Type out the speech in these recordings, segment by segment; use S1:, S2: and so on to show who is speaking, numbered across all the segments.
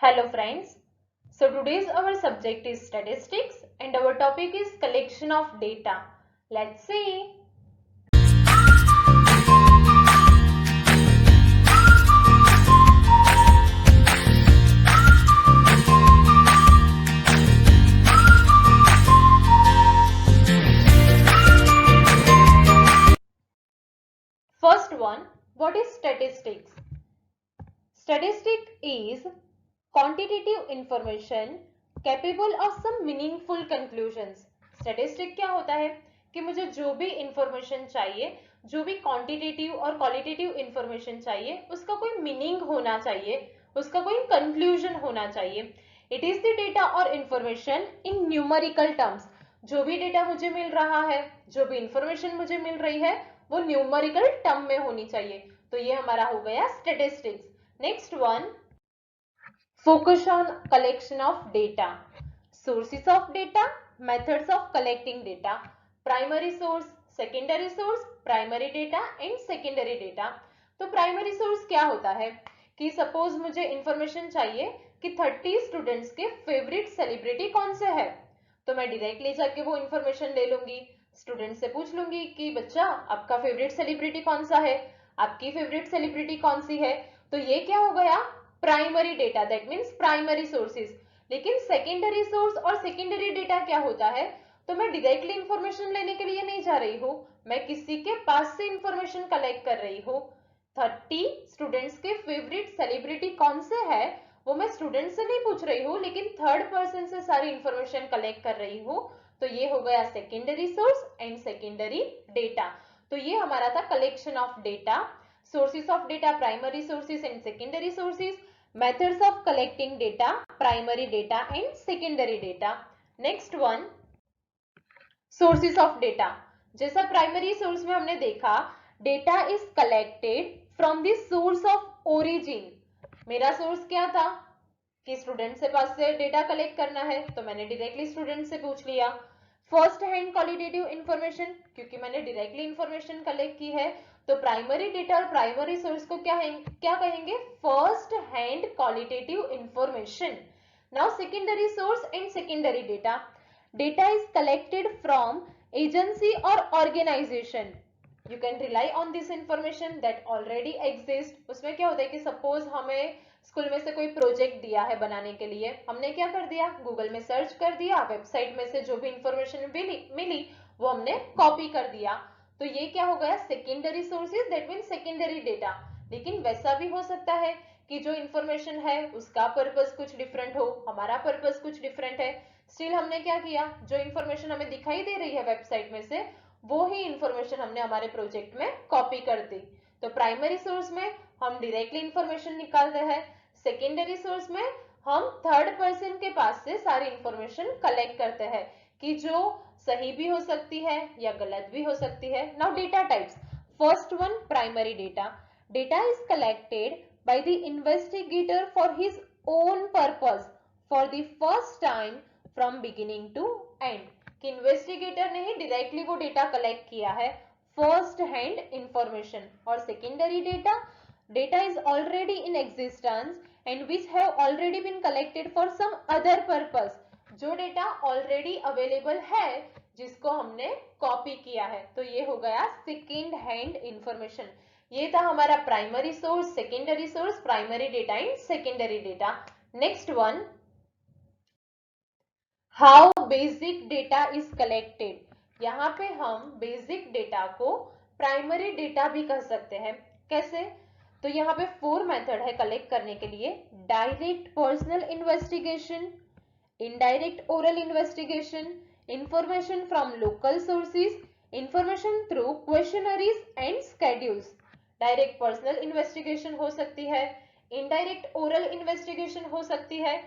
S1: Hello friends. So today's our subject is statistics and our topic is collection of data. Let's see. First one, what is statistics? Statistic is quantitative information capable of some meaningful conclusions. Statistic क्या होता है कि मुझे जो भी information चाहिए, जो भी क्वांटिटेटिव और क्वालिटेटिव इंफॉर्मेशन चाहिए, उसका कोई मीनिंग होना चाहिए, उसका कोई कंक्लूजन होना चाहिए. इट इज द डेटा और इंफॉर्मेशन इन न्यूमेरिकल टर्म्स. जो भी डेटा मुझे मिल रहा है, जो भी इंफॉर्मेशन मुझे मिल रही है, वो न्यूमेरिकल टर्म में होनी चाहिए. तो ये हमारा हो गया statistics. Next one, focus on collection of data. Sources of data, methods of collecting data, primary source, secondary source, primary data and secondary data. तो primary source क्या होता है कि सपोज मुझे इंफॉर्मेशन चाहिए कि 30 स्टूडेंट्स के फेवरेट सेलिब्रिटी कौन से है, तो मैं डायरेक्टली जाके वो इंफॉर्मेशन ले लूंगी, स्टूडेंट से पूछ लूंगी कि बच्चा आपका फेवरेट सेलिब्रिटी कौन सा है, आपकी फेवरेट सेलिब्रिटी कौन सी है. तो ये क्या हो गया, primary data, that means primary sources. लेकिन सेकेंडरी सोर्स और सेकेंडरी डेटा क्या होता है, तो मैं डायरेक्टली इंफॉर्मेशन लेने के लिए नहीं जा रही हूँ, मैं किसी के पास से इंफॉर्मेशन कलेक्ट कर रही हूँ. 30 स्टूडेंट्स के फेवरेट सेलिब्रिटी कौन से है, वो मैं स्टूडेंट से नहीं पूछ रही हूँ, लेकिन थर्ड पर्सन से सारी इंफॉर्मेशन कलेक्ट कर रही हूँ. तो ये हो गया secondary source and secondary data. तो ये हमारा था collection of data. Sources of data, primary sources and secondary sources. Methods of collecting data, primary data and secondary data. Next one, sources of data. जैसा primary source में हमने देखा, data is collected from the source of origin. मेरा source क्या था कि student से पास से डेटा कलेक्ट करना है, तो मैंने डायरेक्टली स्टूडेंट से पूछ लिया. फर्स्ट हैंड क्वालिटेटिव इंफॉर्मेशन, क्योंकि मैंने डायरेक्टली इंफॉर्मेशन कलेक्ट की है, तो प्राइमरी डेटा और प्राइमरी सोर्स को क्या कहेंगे, first hand qualitative information. Now secondary source and secondary data. Data is collected from agency और organisation. You can rely on this information that already exist. उसमें क्या होता है कि सपोज हमें स्कूल में से कोई प्रोजेक्ट दिया है बनाने के लिए, हमने क्या कर दिया, गूगल में सर्च कर दिया, वेबसाइट में से जो भी इंफॉर्मेशन मिली वो हमने कॉपी कर दिया. तो ये क्या हो गया, secondary sources, that mean secondary data. लेकिन वैसा भी हो सकता है कि जो इंफॉर्मेशन है उसका पर्पस कुछ डिफरेंट हो, हमारा पर्पस कुछ डिफरेंट है. स्टिल हमने क्या किया, जो इंफॉर्मेशन हमें दिखाई दे रही है वेबसाइट में से, वो ही इंफॉर्मेशन हमने हमारे प्रोजेक्ट में कॉपी कर दी. तो प्राइमरी सोर्स में हम डायरेक्टली इंफॉर्मेशन निकालते हैं, सेकेंडरी सोर्स में हम थर्ड पर्सन के पास से सारी इंफॉर्मेशन कलेक्ट करते हैं कि जो सही भी हो सकती है या गलत भी हो सकती है. Now data types. First one, primary data. Data is collected by the investigator for his own purpose for the first time from beginning to end. कि इन्वेस्टिगेटर ने ही डायरेक्टली वो डेटा कलेक्ट किया है, फर्स्ट हैंड इंफॉर्मेशन. और secondary data, data is already in existence and which have already been collected for some other purpose. जो data already available है, जिसको हमने कॉपी किया है, तो ये हो गया सेकेंड हैंड इंफॉर्मेशन. ये था हमारा primary source, secondary source, primary data and secondary data. Next one, how basic data is collected. यहाँ पे हम बेसिक डेटा को प्राइमरी डेटा भी कह सकते हैं. कैसे, तो यहाँ पे 4 मेथड है कलेक्ट करने के लिए. Direct personal investigation, indirect oral investigation, information from local sources, information through questionnaires and schedules. Direct personal investigation हो सकती है, इनडायरेक्ट ओरल इन्वेस्टिगेशन हो सकती है,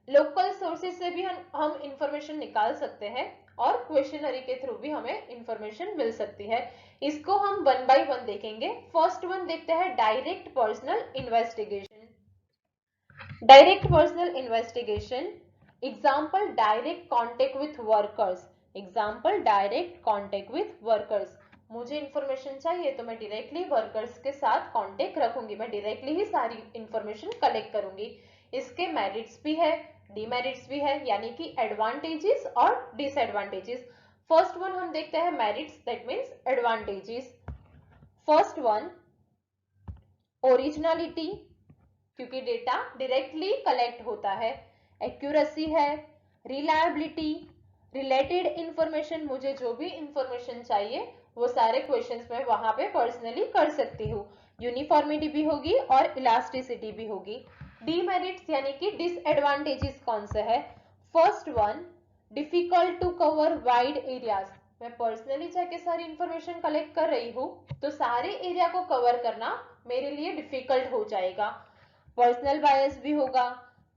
S1: लोकल सोर्सेज से भी हम इंफॉर्मेशन निकाल सकते हैं, और क्वेश्चनरी के थ्रू भी हमें इंफॉर्मेशन मिल सकती है. इसको हम वन बाय वन देखेंगे. फर्स्ट वन देखते हैं, direct personal investigation. Direct personal investigation. Example, direct contact with workers. Example, direct contact with workers. मुझे इंफॉर्मेशन चाहिए तो मैं डायरेक्टली वर्कर्स के साथ कॉन्टेक्ट रखूंगी, मैं डायरेक्टली ही सारी इंफॉर्मेशन कलेक्ट करूंगी. इसके मेरिट्स भी है, डीमेरिट्स भी है, यानी कि एडवांटेजेस और डिसएडवांटेजेस। फर्स्ट वन हम देखते हैं merits, that means advantages. First one originality, क्योंकि डेटा डायरेक्टली कलेक्ट होता है। एक्यूरेसी है, रिलायबिलिटी, रिलेटेड इंफॉर्मेशन, मुझे जो भी इंफॉर्मेशन चाहिए वो सारे क्वेश्चंस में वहां पे पर्सनली कर सकती हूँ। यूनिफॉर्मिटी भी होगी और इलास्टिसिटी भी होगी। डीमेरिट्स यानी कि डिसएडवांटेजेस कौन से है? First one difficult to cover wide areas, मैं पर्सनली जाके सारी इंफॉर्मेशन कलेक्ट कर रही हूँ तो सारे एरिया को कवर करना मेरे लिए डिफिकल्ट हो जाएगा। पर्सनल बायस भी होगा,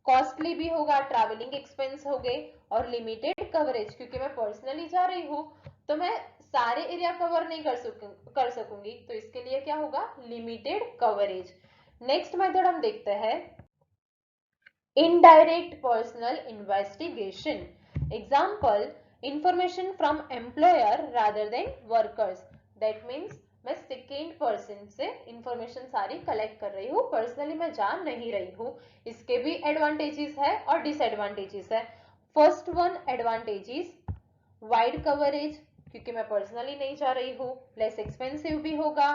S1: कॉस्टली भी होगा, ट्रैवलिंग एक्सपेंस हो गए, और लिमिटेड कवरेज, क्योंकि मैं पर्सनली जा रही हूँ तो मैं सारे एरिया कवर नहीं कर सकूंगी, तो इसके लिए क्या होगा? Limited coverage. नेक्स्ट मेथड हम देखते हैं indirect personal investigation. Example, information from employer rather than workers, that means मैं सेकेंड पर्सन से इंफॉर्मेशन सारी कलेक्ट कर रही हूँ, पर्सनली मैं जा नहीं रही हूँ। इसके भी एडवांटेजेस है और डिसएडवांटेजेस है। First one advantages, wide coverage, क्योंकि मैं पर्सनली नहीं जा रही हूँ, लेस एक्सपेंसिव भी होगा,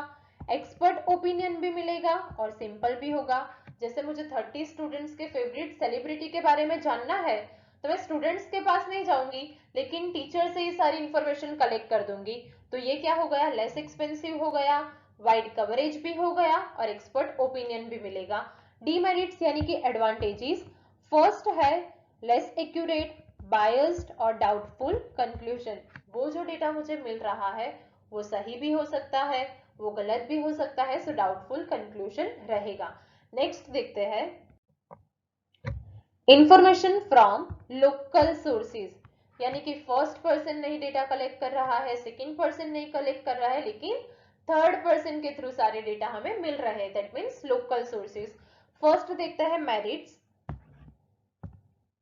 S1: एक्सपर्ट ओपिनियन भी मिलेगा और सिंपल भी होगा। जैसे मुझे 30 स्टूडेंट्स के फेवरेट सेलिब्रिटी के बारे में जानना है तो मैं स्टूडेंट्स के पास नहीं जाऊंगी, लेकिन टीचर से ही सारी इंफॉर्मेशन कलेक्ट कर दूंगी। तो ये क्या हो गया? लेस एक्सपेंसिव हो गया, वाइड कवरेज भी हो गया और एक्सपर्ट ओपिनियन भी मिलेगा। डीमेरिट्स यानी कि एडवांटेजेस, फर्स्ट है लेस एक्यूरेट, बायस्ड और डाउटफुल कंक्लूजन, वो जो डेटा मुझे मिल रहा है वो सही भी हो सकता है, वो गलत भी हो सकता है, सो डाउटफुल कंक्लूजन रहेगा। नेक्स्ट देखते हैं इंफॉर्मेशन फ्रॉम लोकल सोर्सेज, यानी कि फर्स्ट पर्सन नहीं डेटा कलेक्ट कर रहा है, सेकंड पर्सन नहीं कलेक्ट कर रहा है, लेकिन थर्ड पर्सन के थ्रू सारे डेटा हमें मिल रहे हैं, that means local sources. First देखते हैं मेरिट्स,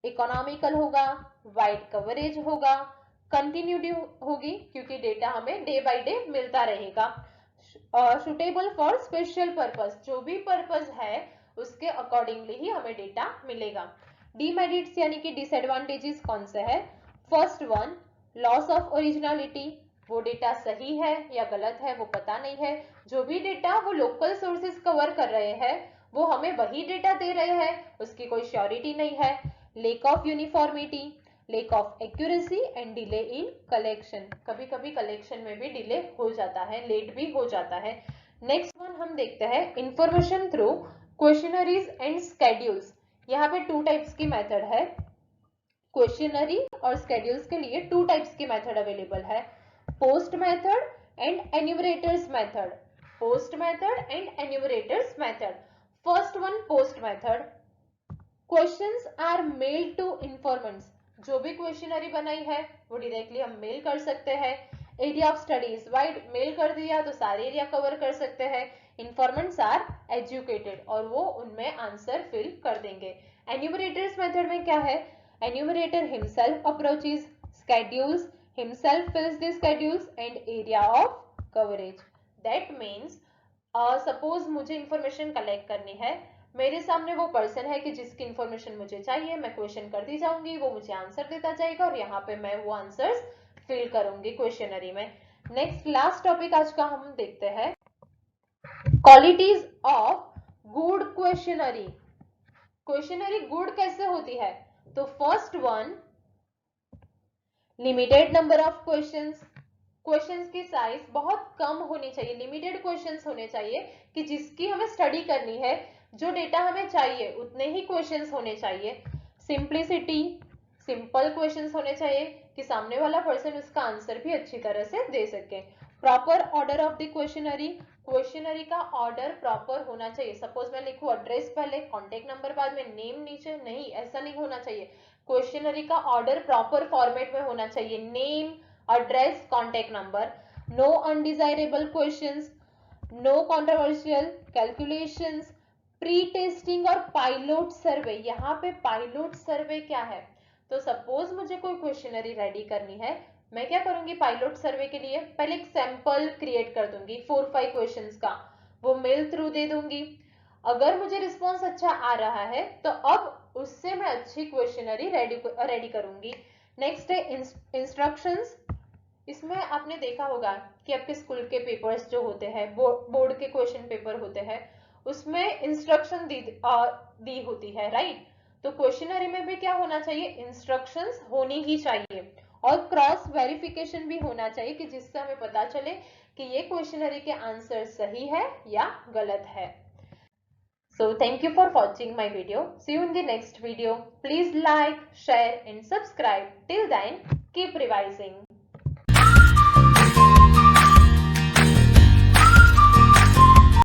S1: इकोनॉमिकल होगा, वाइड कवरेज होगा, कंटिन्यूटी होगी क्योंकि डेटा हमें डे बाय डे मिलता रहेगा, सुटेबल फॉर स्पेशल पर्पस, जो भी पर्पस है उसके अकॉर्डिंगली ही हमें डेटा मिलेगा। डीमेरिट्स यानी कि डिसएडवांटेजेस कौन से है? First one loss of originality, वो डेटा सही है या गलत है वो पता नहीं है, जो भी डेटा वो लोकल सोर्सेज कवर कर रहे हैं वो हमें वही डेटा दे रहे हैं, उसकी कोई श्योरिटी नहीं है। Lake of uniformity, lake of accuracy and delay in collection, कभी कभी कलेक्शन में भी डिले हो जाता है, लेट भी हो जाता है। नेक्स्ट वन हम देखते हैं information through questionnaires and schedules, यहाँ पे टू टाइप्स की मेथड है, क्वेश्चनरी और स्केड्यूल्स के लिए टू टाइप्स की मेथड अवेलेबल है, post method and enumerators method, post method and enumerators method. First one post method, questions are mail to informants, जो भी क्वेश्चनरी बनाई है वो डायरेक्टली हम मेल कर सकते हैं। Area of studies wide, mail कर दिया तो सारे एरिया कवर कर सकते हैं। इन्फॉर्मेंट्स आर एजुकेटेड और वो उनमें आंसर फिल कर देंगे। एन्यूमरेटर्स मेथड में क्या है? Enumerator himself approaches schedules, himself fills the schedules and area of coverage, that means suppose मुझे इंफॉर्मेशन कलेक्ट करनी है, मेरे सामने वो पर्सन है कि जिसकी इंफॉर्मेशन मुझे चाहिए, मैं क्वेश्चन कर दी जाऊंगी, वो मुझे आंसर देता जाएगा और यहाँ पे मैं वो आंसर्स फिल करूंगी क्वेश्चनरी में। नेक्स्ट लास्ट टॉपिक आज का हम देखते हैं qualities of good questionnaire. Questionnaire good कैसे होती है? तो first one limited number of questions, questions की साइज बहुत कम होनी चाहिए, लिमिटेड क्वेश्चंस होने चाहिए कि जिसकी हमें स्टडी करनी है, जो डेटा हमें चाहिए उतने ही क्वेश्चंस होने चाहिए। सिंप्लिसिटी, सिंपल क्वेश्चंस होने चाहिए कि सामने वाला पर्सन उसका आंसर भी अच्छी तरह से दे सके। Proper order of the questionnaire, questionnaire का ऑर्डर प्रॉपर होना चाहिए। सपोज मैं लिखूं एड्रेस पहले, कॉन्टेक्ट नंबर बाद में, नेम नीचे, नहीं, ऐसा नहीं होना चाहिए। क्वेश्चनरी का ऑर्डर प्रॉपर फॉर्मेट में होना चाहिए, name, address, contact number. No undesirable questions, no controversial calculations, pre testing और पायलट सर्वे। यहाँ पे पायलट सर्वे क्या है? तो सपोज मुझे कोई क्वेश्चनरी रेडी करनी है, मैं क्या करूंगी पायलट सर्वे के लिए? पहले एक सैंपल क्रिएट कर दूंगी 4-5 क्वेश्चंस का, वो मेल थ्रू दे दूंगी। अगर मुझे रिस्पॉन्स अच्छा आ रहा है तो अब उससे मैं अच्छी क्वेश्चनरी रेडी करूंगी। नेक्स्ट है इंस्ट्रक्शंस। इसमें आपने देखा होगा कि आपके स्कूल के पेपर्स जो होते हैं, बोर्ड के क्वेश्चन पेपर होते हैं, उसमें इंस्ट्रक्शन दी होती है, राइट। तो क्वेश्चनरी में भी क्या होना चाहिए, इंस्ट्रक्शंस होनी ही चाहिए और क्रॉस वेरिफिकेशन भी होना चाहिए कि जिससे हमें पता चले कि ये क्वेश्चनरी के आंसर सही है या गलत है। So thank you for watching my video. See you in the next video. Please like, share and subscribe. Till then, keep revising.